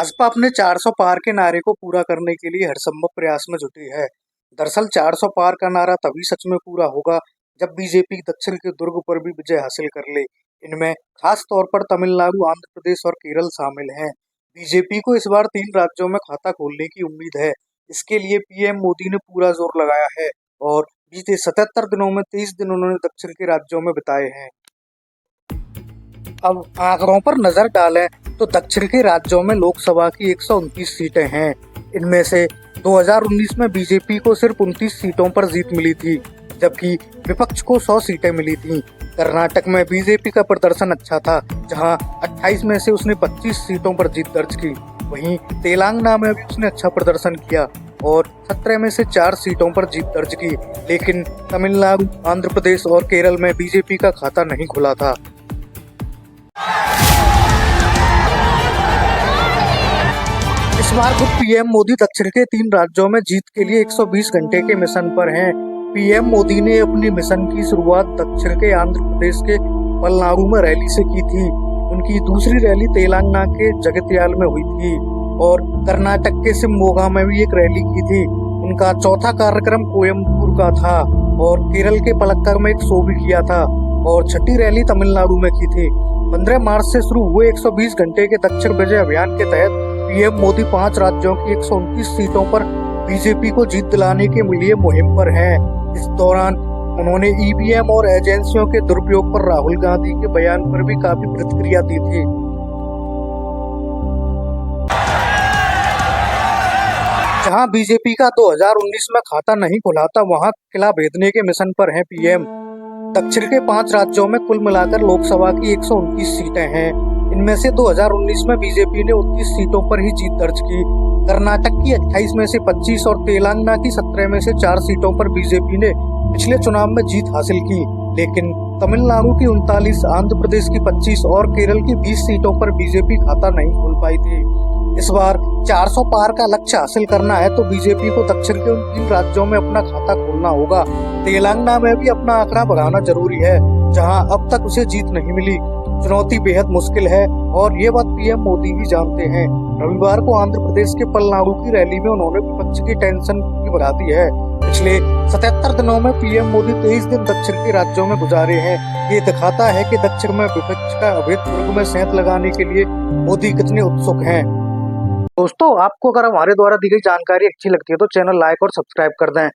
भाजपा अपने 400 पार के नारे को पूरा करने के लिए हरसंभव प्रयास में जुटी है। दरअसल 400 पार का नारा तभी सच में पूरा होगा जब बीजेपी दक्षिण के दुर्ग पर भी विजय हासिल कर ले। इनमें खास तौर पर तमिलनाडु, आंध्र प्रदेश और केरल शामिल हैं। बीजेपी को इस बार 3 राज्यों में खाता खोलने की उम्मीद है। इसके लिए पीएम मोदी ने पूरा जोर लगाया है और बीते 77 दिनों में 23 दिन उन्होंने दक्षिण के राज्यों में बिताए हैं। अब आंकड़ों पर नजर डालें तो दक्षिण के राज्यों में लोकसभा की 129 सीटें हैं। इनमें से 2019 में बीजेपी को सिर्फ 29 सीटों पर जीत मिली थी, जबकि विपक्ष को 100 सीटें मिली थीं। कर्नाटक में बीजेपी का प्रदर्शन अच्छा था, जहां 28 में से उसने 25 सीटों पर जीत दर्ज की। वहीं तेलंगाना में भी उसने अच्छा प्रदर्शन किया और 17 में से 4 सीटों पर जीत दर्ज की। लेकिन तमिलनाडु, आंध्र प्रदेश और केरल में बीजेपी का खाता नहीं खुला था। इस बार खुद पीएम मोदी दक्षिण के 3 राज्यों में जीत के लिए 120 घंटे के मिशन पर हैं। पीएम मोदी ने अपनी मिशन की शुरुआत दक्षिण के आंध्र प्रदेश के पलनाडु में रैली से की थी। उनकी दूसरी रैली तेलंगाना के जगत्याल में हुई थी और कर्नाटक के शिवमोगा में भी एक रैली की थी। उनका चौथा कार्यक्रम कोयम्बटूर का था और केरल के पलक्कड़ में एक शो भी किया था और छठी रैली तमिलनाडु में की थी। 15 मार्च से शुरू हुए 120 घंटे के दक्षिण विजय अभियान के तहत पीएम मोदी 5 राज्यों की 129 सीटों पर बीजेपी को जीत दिलाने के लिए मुहिम पर हैं। इस दौरान उन्होंने ईवीएम और एजेंसियों के दुरुपयोग पर राहुल गांधी के बयान पर भी काफी प्रतिक्रिया दी थी। जहां बीजेपी का 2019 में खाता नहीं खुला था, वहां किला भेदने के मिशन पर हैं पीएम। दक्षिण के 5 राज्यों में कुल मिलाकर लोकसभा की 129 सीटें हैं। इनमें से 2019 में बीजेपी ने 29 सीटों पर ही जीत दर्ज की। कर्नाटक की 28 में से 25 और तेलंगाना की 17 में से 4 सीटों पर बीजेपी ने पिछले चुनाव में जीत हासिल की। लेकिन तमिलनाडु की 39, आंध्र प्रदेश की 25 और केरल की 20 सीटों पर बीजेपी खाता नहीं खोल पाई थी। इस बार 400 पार का लक्ष्य हासिल करना है तो बीजेपी को दक्षिण के उन 3 राज्यों में अपना खाता खोलना होगा। तेलंगाना में भी अपना आंकड़ा बढ़ाना जरूरी है, जहां अब तक उसे जीत नहीं मिली। चुनौती बेहद मुश्किल है और ये बात पीएम मोदी भी जानते हैं। रविवार को आंध्र प्रदेश के पलनाडु की रैली में उन्होंने विपक्ष की टेंशन भी बढ़ा दी है। पिछले 77 दिनों में पीएम मोदी 23 दिन दक्षिण के राज्यों में गुजारे हैं। ये दिखाता है कि दक्षिण में विपक्ष का अवैध दुर्ग में सेंध लगाने के लिए मोदी कितने उत्सुक हैं। दोस्तों, आपको अगर हमारे द्वारा दी गई जानकारी अच्छी लगती है तो चैनल लाइक और सब्सक्राइब कर दें।